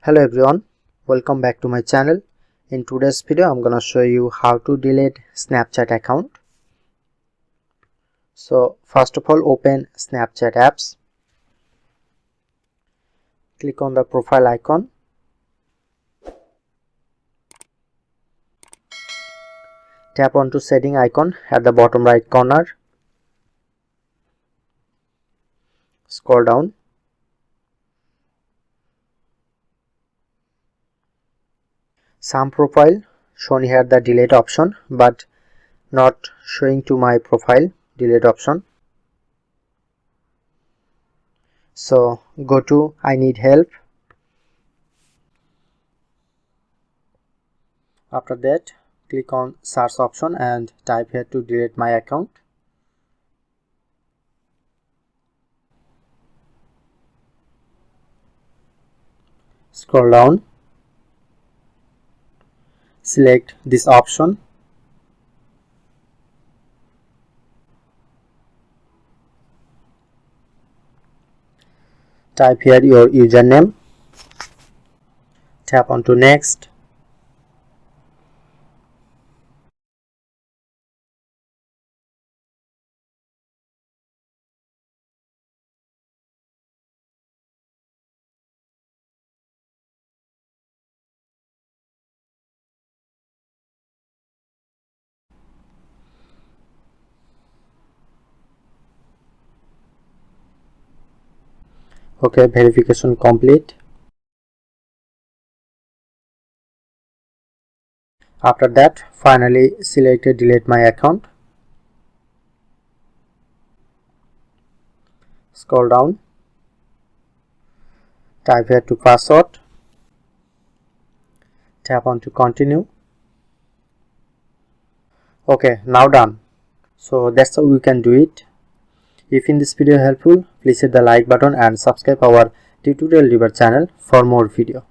Hello everyone, welcome back to my channel. In today's video I'm gonna show you how to delete Snapchat account. So first of all, open Snapchat apps, click on the profile icon, tap onto setting icon at the bottom right corner, scroll down, some profile shown here the delete option but not showing to my profile delete option. So go to I need help. After that, click on search option and type here to delete my account. Scroll down, select this option, type here your username, tap onto next, okay, verification complete. After that, finally select delete my account, scroll down, type here to password, tap on to continue. Okay, now done. So that's how we can do it. If in this video helpful, please hit the like button and subscribe our tutorial River channel for more video.